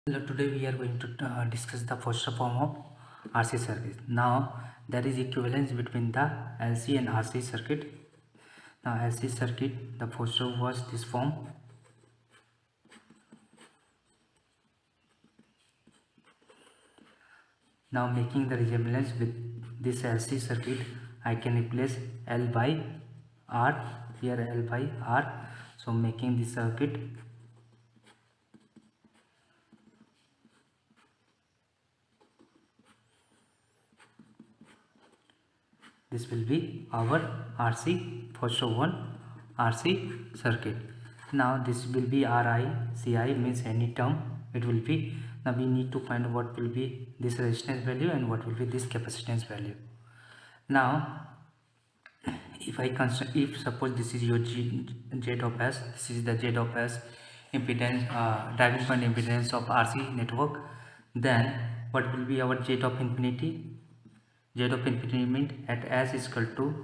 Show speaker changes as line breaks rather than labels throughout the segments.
Hello, today we are going to discuss the first form of RC circuit. Now there is equivalence between the LC and RC circuit. Now LC circuit, the first was this form. Now making the resemblance with this LC circuit, I can replace L by R, here L by R. So making the circuit, this will be our RC, first one RC circuit. Now this will be Ri, Ci means any term it will be. Now we need to find what will be this resistance value and what will be this capacitance value. Now if I consider, if suppose this is your Z of S, this is the Z of S impedance, driving point impedance of RC network, then what will be our Z of infinity? Z of infinity means at S is equal to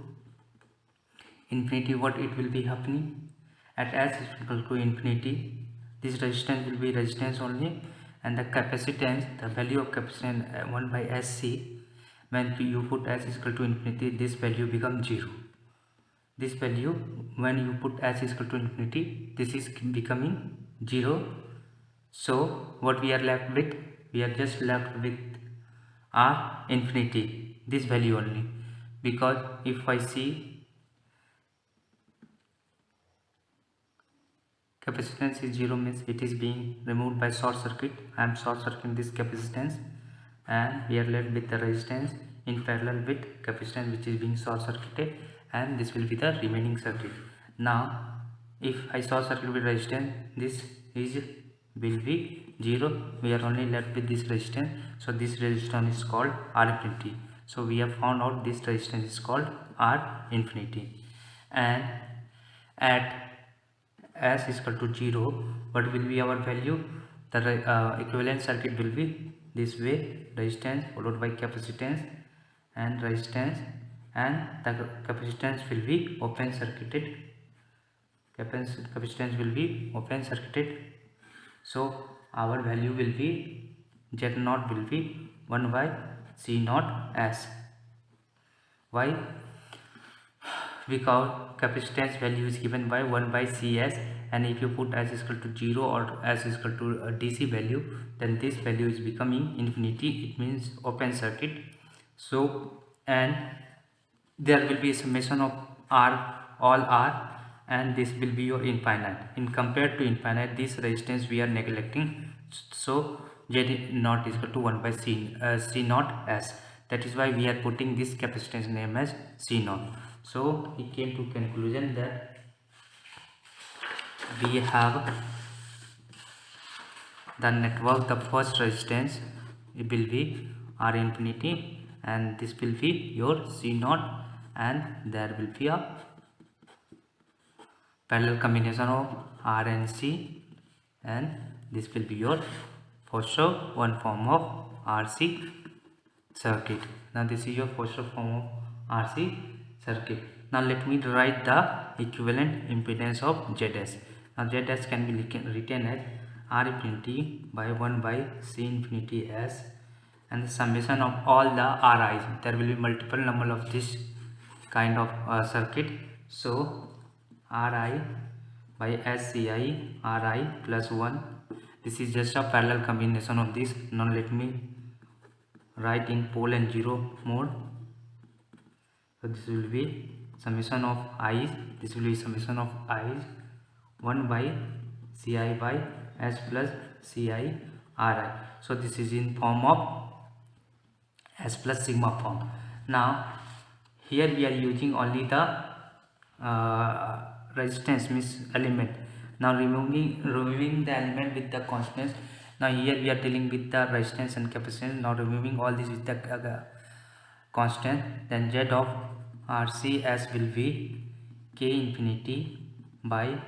infinity, what it will be happening at S is equal to infinity, this resistance will be resistance only, and the capacitance, the value of capacitance 1 by SC, when you put S is equal to infinity, this value becomes 0. This value when you put S is equal to infinity, this is becoming 0. So what we are left with, we are just left with R infinity, this value only, because if I see capacitance is 0 means it is being removed by short circuit. I am short circuiting this capacitance and we are left with the resistance in parallel with capacitance which is being short circuited, and this will be the remaining circuit. Now if I short circuit with resistance, this is will be 0. We are only left with this resistance, so this resistance is called R infinity. So we have found out this resistance is called R infinity. And at S is equal to 0, what will be our value? The equivalent circuit will be this way: resistance followed by capacitance and resistance, and the capacitance will be open circuited. Capacitance will be open circuited. So our value will be Z naught will be 1 by C naught S. Why? Because capacitance value is given by 1 by Cs, and if you put S is equal to 0 or S is equal to a DC value, then this value is becoming infinity, it means open circuit. So and there will be a summation of R, all R, and this will be your infinite. In compared to infinite, this resistance we are neglecting, so Z naught is equal to 1 by C naught S. That is why we are putting this capacitance name as C naught. So he came to conclusion that we have the network, the first resistance it will be R infinity, and this will be your C naught, and there will be a parallel combination of R and C, and this will be your first one form of RC circuit. Now this is your first form of RC circuit. Now let me write the equivalent impedance of ZS. Now ZS can be written as R infinity by 1 by C infinity S, and the summation of all the RIs. There will be multiple number of this kind of circuit. So Ri by SCI Ri plus 1. This is just a parallel combination of this. Now let me write in pole and zero mode. So this will be summation of i's, this will be summation of i's 1 by Ci by S plus Ci Ri. So this is in form of S plus sigma form. Now here we are using only the resistance means element. Now removing the element with the constants. Now here we are dealing with the resistance and capacitance. Now removing all this with the constant, then Z of RCS will be K infinity by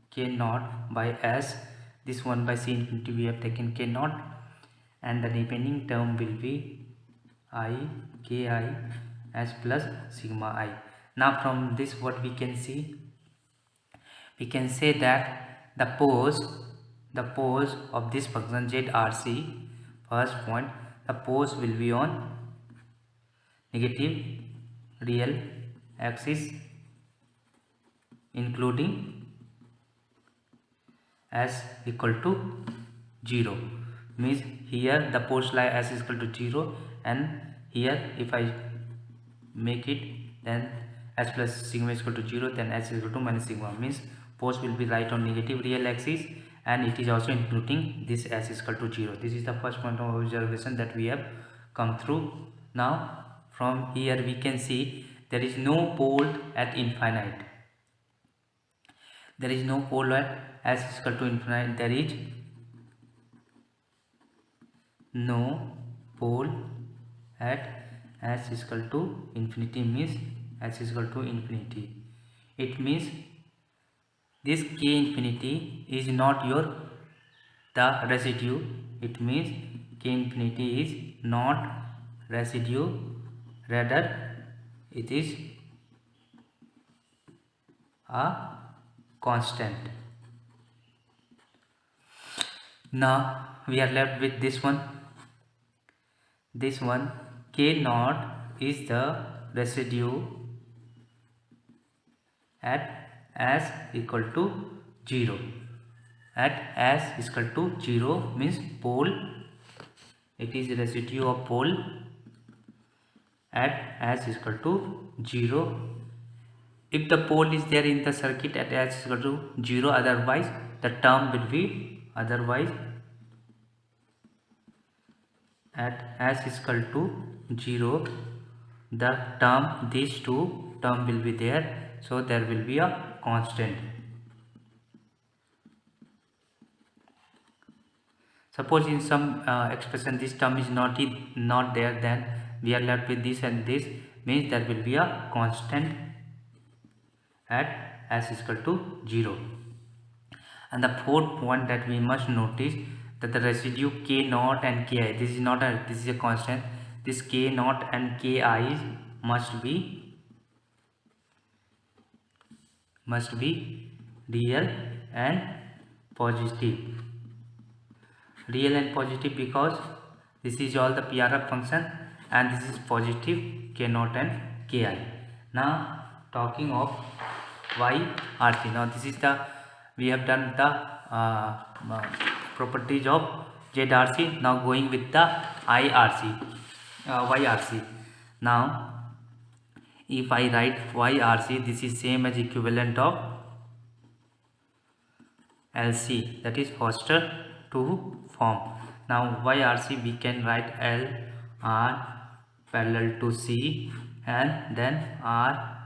K naught by S. This 1 by C infinity we have taken K naught, and the remaining term will be I Ki S plus sigma I. Now from this what we can see, we can say that the pose the pose of this function ZRC, first point, the pose will be on negative real axis including s equal to 0, means here the pose lie s is equal to 0, and here if I make it then s plus sigma is equal to 0, then s is equal to minus sigma, means pose will be right on negative real axis and it is also including this s is equal to 0. This is the first point of observation that we have come through. Now from here we can see there is no pole at infinite. There is no pole at s is equal to infinite. There is no pole at s is equal to infinity, means s is equal to infinity. It means this k infinity is not your the residue. It means k infinity is not residue, rather it is a constant. Now we are left with this one. This one, k naught is the residue at s equal to 0. At s is equal to 0 means pole, it is residue of pole at s is equal to 0. If the pole is there in the circuit at s is equal to 0, otherwise the term will be at s is equal to 0, the term, these two term will be there, so there will be a constant. Suppose in some expression this term is not there, then we are left with this, and this means there will be a constant at s is equal to 0. And the fourth point that we must notice, that the residue k naught and ki, this is a constant, this k naught and ki must be real and positive. Real and positive because this is all the PRF function and this is positive k naught and ki. Now talking of YRC, now this is the, we have done the properties of ZRC. Now going with the YRC. Now if I write YRC, this is same as equivalent of LC, that is Foster 2 form. Now YRC we can write L R parallel to C and then R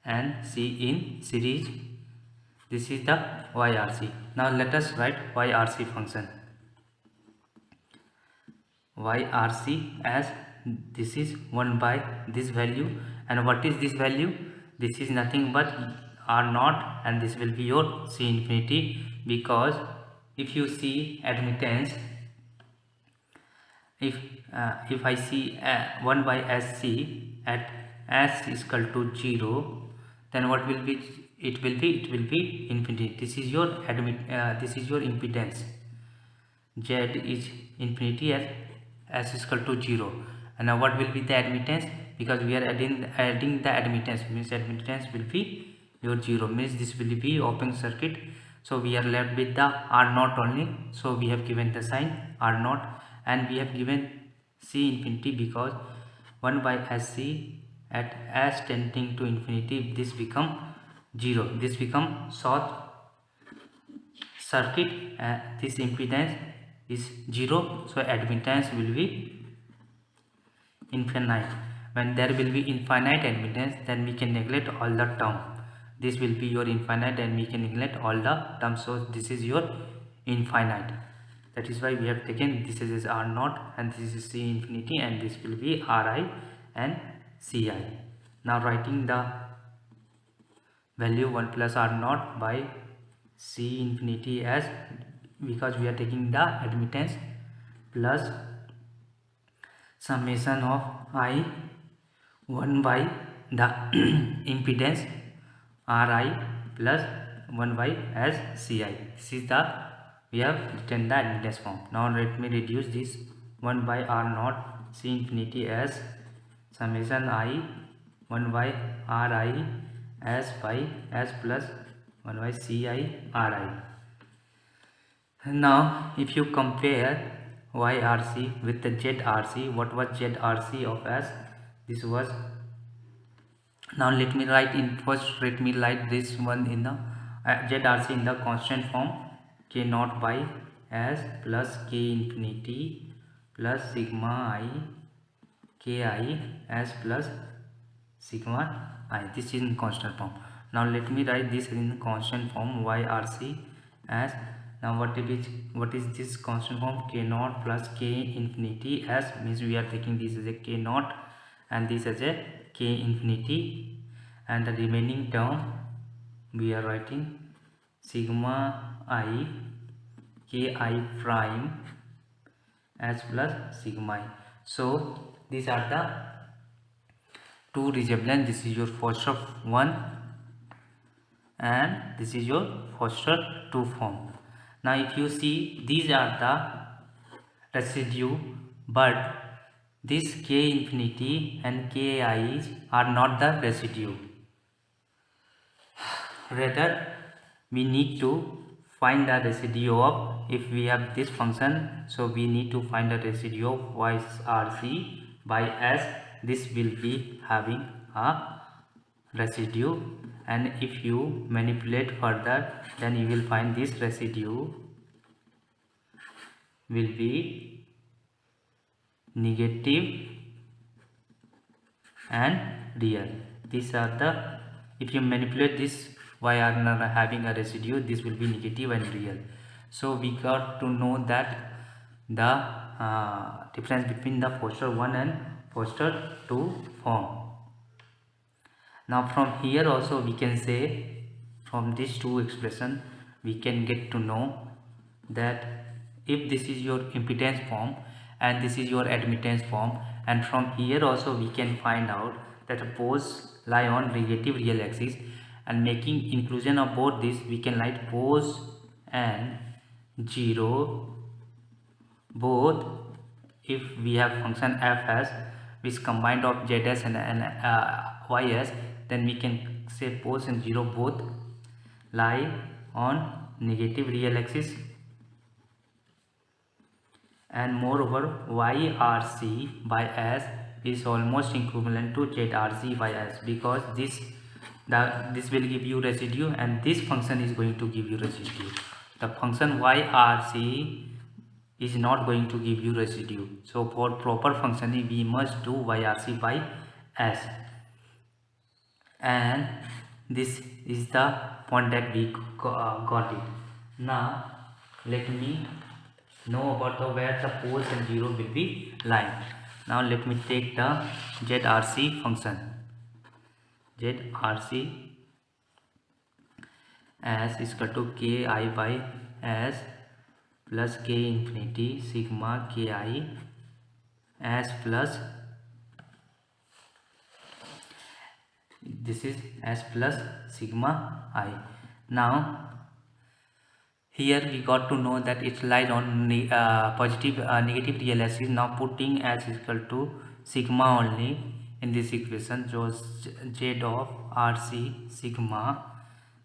and C in series. This is the YRC. Now let us write YRC function. YRC as this is 1 by this value, and what is this value? This is nothing but R naught, and this will be your C infinity, because if you see admittance, if I see 1 by SC at S is equal to 0, then what will be? It will be infinity. This is your this is your impedance. Z is infinity at S is equal to 0. And now what will be the admittance? Because we are adding the admittance, means admittance will be your 0, means this will be open circuit. So we are left with the R naught only. So we have given the sign R naught, and we have given C infinity because 1 by SC at S tending to infinity, this become 0. This become short circuit, this impedance is 0, so admittance will be infinite. When there will be infinite admittance, then we can neglect all the term. This will be your infinite and we can neglect all the terms, so this is your infinite. That is why we have taken this is R naught and this is C infinity, and this will be Ri and Ci. Now writing the value 1 plus R naught by C infinity as, because we are taking the admittance, plus summation of I 1 by the impedance Ri plus 1 by as Ci. This is the, we have written the admittance form. Now let me reduce this 1 by R naught C infinity as summation I 1 by Ri as by S plus 1 by Ci Ri. Now if you compare YRC with the ZRC, what was ZRC of S? This was, now let me write in first, let me write this one in the ZRC in the constant form, K naught by S plus K infinity plus sigma I Ki S plus sigma I. This is in constant form. Now let me write this in constant form YRC as, now what is this constant form? K naught plus K infinity S, means we are taking this as a K naught and this as a K infinity, and the remaining term we are writing sigma I Ki prime S plus sigma I. So these are the two resemblance. This is your Foster 1 and this is your Foster 2 form. Now if you see, these are the residue, but this K infinity and Ki are not the residue. Rather, we need to find the residue of, if we have this function, so we need to find the residue of YRC by S. This will be having a residue, and if you manipulate further, then you will find this residue will be negative and real. These are the, if you manipulate this, y are having a residue, this will be negative and real. So we got to know that the difference between the Foster 1 and Foster 2 form. Now from here also we can say, from these two expression we can get to know that if this is your impedance form and this is your admittance form, and from here also we can find out that pose lie on negative real axis, and making inclusion of both this, we can write pose and 0 both if we have function f as which combined of zs and ys, then we can say pose and 0 both lie on negative real axis, and moreover YRC by S is almost equivalent to ZRC by S, because this will give you residue and this function is going to give you residue. The function YRC is not going to give you residue, so for proper functioning we must do YRC by S, and this is the point that we got it. Now let me know about where the pose and 0 will be lying. Now let me take the ZRC function. ZRC as is equal to Ki by S plus K infinity sigma Ki S plus, this is S plus sigma I. Now here we got to know that it lies on positive negative real axis. Now putting S is equal to sigma only in this equation, so Z of RC sigma,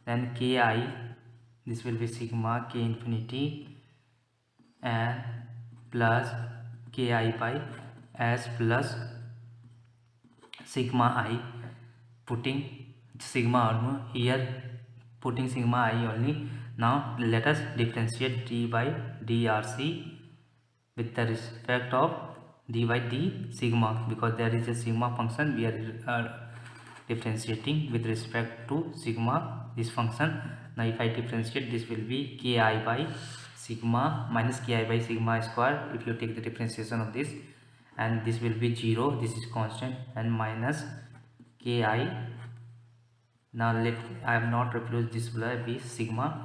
then Ki, this will be sigma K infinity and plus Ki by S plus sigma I, putting sigma only here, putting sigma I only. Now let us differentiate d by drc with the respect of d by d sigma, because there is a sigma function, we are differentiating with respect to sigma this function. Now if I differentiate, this will be Ki by sigma minus Ki by sigma square if you take the differentiation of this, and this will be 0, this is constant, and minus Ki. Now I have not replaced, this will be sigma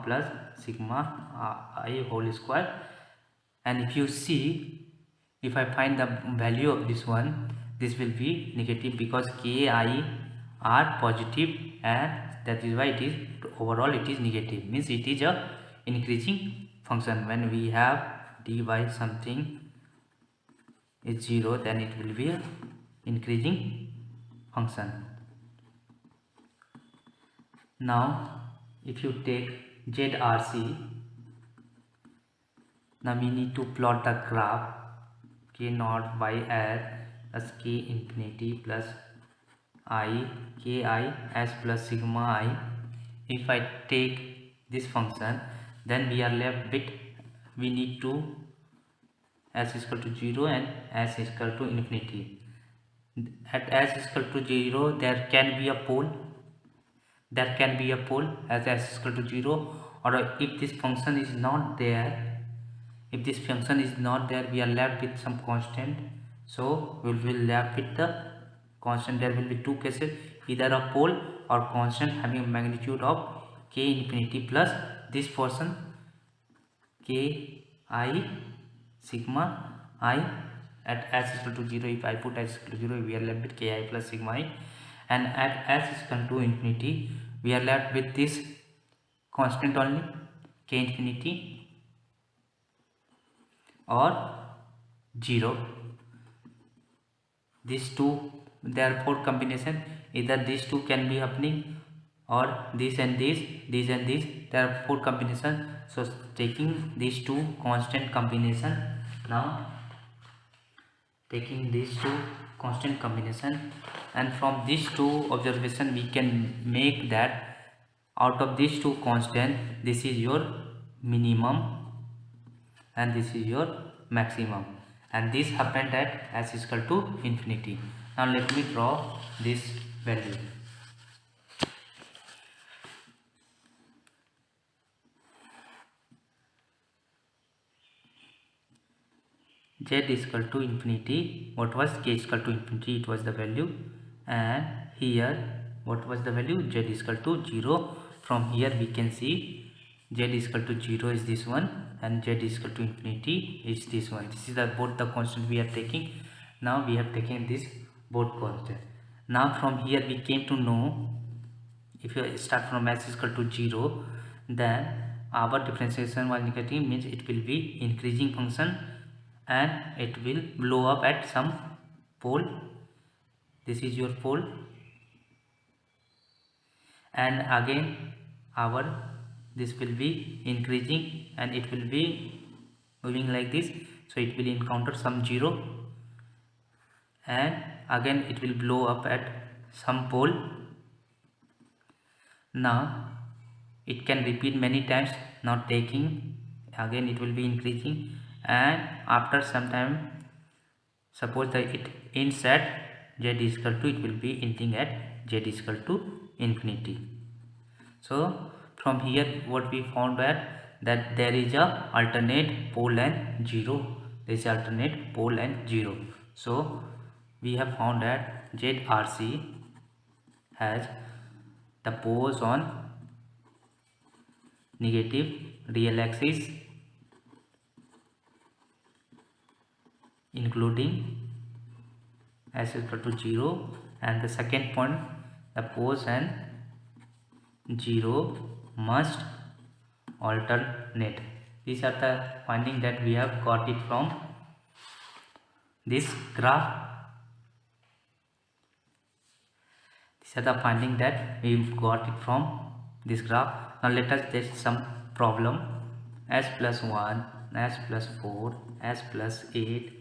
plus sigma I whole square, and if you see, if I find the value of this one, this will be negative because Ki are positive and that is why it is overall it is negative, means it is a increasing function. When we have d by something is 0, then it will be a increasing function. Now if you take ZRC, now we need to plot the graph k naught by r plus k infinity plus I ki s plus sigma I. If I take this function, then we are left with, we need to s is equal to 0 and s is equal to infinity. At s is equal to 0 there can be a pole, as s is equal to 0, or if this function is not there, we are left with some constant. So we will be left with the constant. There will be two cases, either a pole or constant having a magnitude of k infinity plus this portion k I sigma I. At s is equal to 0, if I put s is equal to 0, we are left with ki plus sigma I, and at s is equal to infinity we are left with this constant only, k infinity or 0. These two, therefore combination, either these two can be happening or this and this, therefore combination. So taking these two constant combination, now taking these two constant combination, and from these two observation we can make that out of these two constant, this is your minimum and this is your maximum, and this happened at s is equal to infinity. Now let me draw this value. Z is equal to infinity, what was k is equal to infinity, it was the value, and here what was the value, z is equal to 0. From here we can see z is equal to 0 is this one and z is equal to infinity is this one. This is the both the constant we are taking. Now we have taken this both constant. Now from here we came to know, if you start from s is equal to 0, then our differentiation was negative, means it will be increasing function and it will blow up at some pole. This is your pole, and again our this will be increasing and it will be moving like this, so it will encounter some 0 and again it will blow up at some pole. Now it can repeat many times, not taking, again it will be increasing, and after some time, suppose that it ends at z is equal to, it will be ending at z is equal to infinity. So from here what we found that there is a alternate pole and 0, there is alternate pole and 0. So we have found that ZRC has the poles on negative real axis, including s is equal to 0, and the second point, the poles and 0 must alternate. These are the findings that we have got it from this graph. These are the findings that we got it from this graph. Now let us test some problem. S plus 1, s plus 4, s plus 8,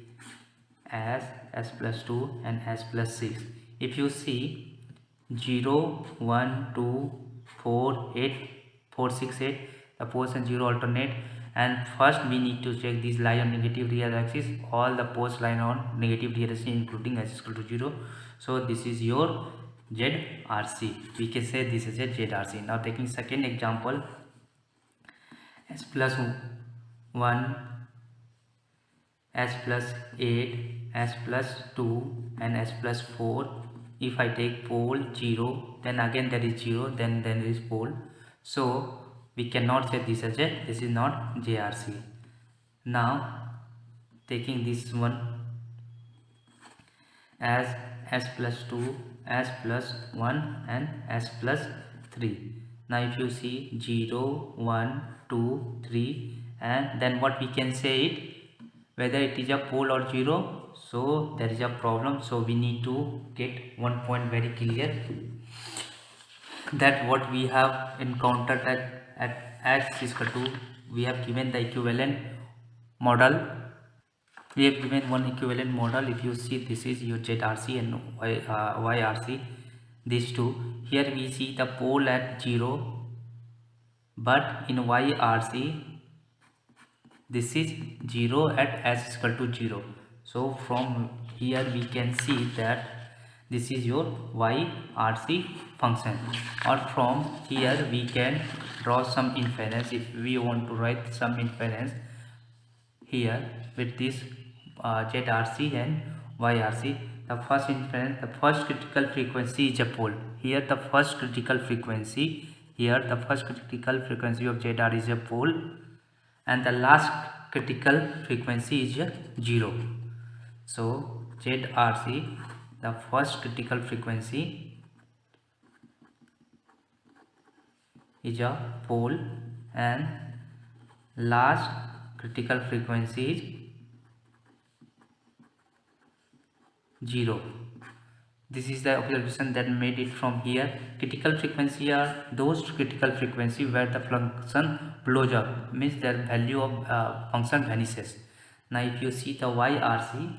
s plus 2 and s plus 6. If you see 0, 1, 2, 4, 8, 4, 6, 8, the poles and 0 alternate, and first we need to check these lie on negative real axis. All the poles lie on negative real axis including s is equal to 0. So this is your ZRC. We can say this is a ZRC. Now taking second example, s plus 1, s plus 8, s plus 2 and s plus 4. If I take pole 0, then again there is 0, then there is pole. So we cannot say this as a, this is not JRC. Now taking this one as s plus 2, s plus 1 and s plus 3. Now if you see 0 1 2 3, and then what we can say it, whether it is a pole or 0, so there is a problem. So we need to get one point very clear, that what we have encountered at x is equal to, we have given the equivalent model. We have given one equivalent model. If you see, this is your ZRC and YRC, these two. Here we see the pole at 0, but in YRC this is 0 at s is equal to 0. So from here we can see that this is your YRC function, or from here we can draw some inference. If we want to write some inference here with this ZRC and YRC, the first inference, the first critical frequency is a pole. Here the first critical frequency, of ZR is a pole, and the last critical frequency is a 0. So ZRC, the first critical frequency is a pole, and last critical frequency is 0. This is the observation that made it from here. Critical frequency are those critical frequency where the function blows up, means their value of function vanishes. Now if you see the YRC,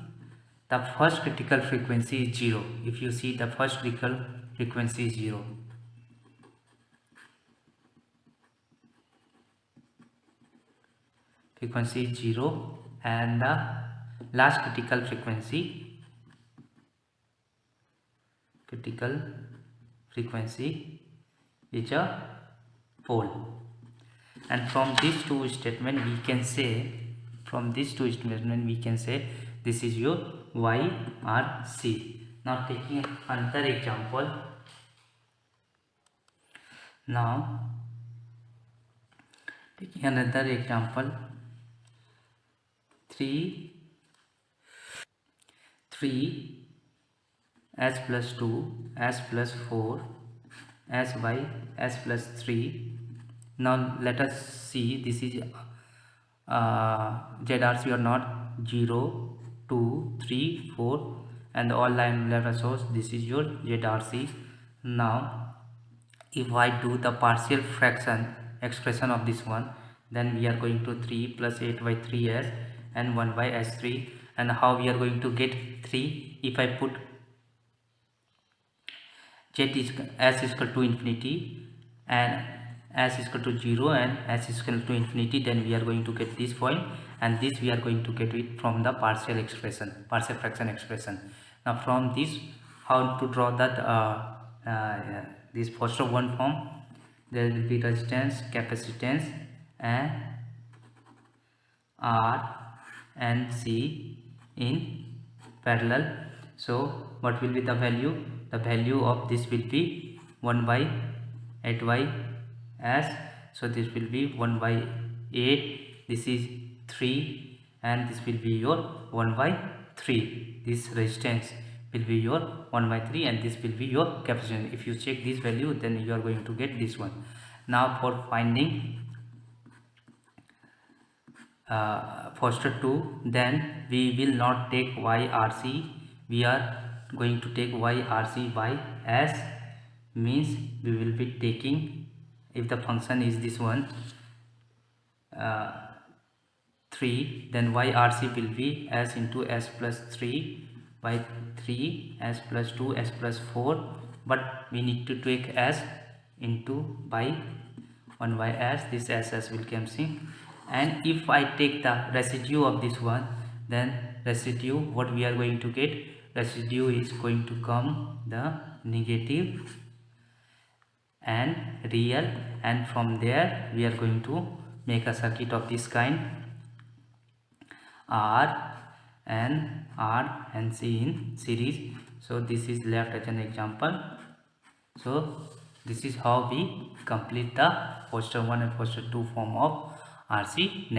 the first critical frequency is 0. If you see, the first critical frequency is 0. Frequency is 0, and the last critical frequency is a pole. And from these two statements we can say, this is your YRC. Now taking another example, 3 s plus 2 s plus 4 s by s plus 3. Now let us see, this is ZRC or not, 0 2 3 4, and all line letter source, this is your ZRC. Now if I do the partial fraction expression of this one, then we are going to 3 plus 8 by 3s and 1 by s3. And how we are going to get 3? If I put s is equal to infinity and s is equal to 0 and s is equal to infinity, then we are going to get this point, and this we are going to get it from the partial fraction expression. Now from this, how to draw that this first of one form, there will be resistance, capacitance, and R and C in parallel. So what will be the value? The value of this will be 1 by 8 by s. So this will be 1 by 8, this is 3, and this will be your 1 by 3. This resistance will be your 1 by 3, and this will be your capacitance. If you check this value, then you are going to get this one. Now for finding Foster 2, then we will not take YRC, we are going to take YRC by S, means we will be taking, if the function is this one 3, then YRC will be S into S plus 3 by 3, S plus 2, S plus 4, but we need to take S into by 1 by S, this SS will come in. And if I take the residue of this one, then residue, what we are going to get, residue is going to come the negative and real, and from there we are going to make a circuit of this kind, R and C in series. So this is left as an example. So this is how we complete the Foster 1 and Foster 2 form of RC network.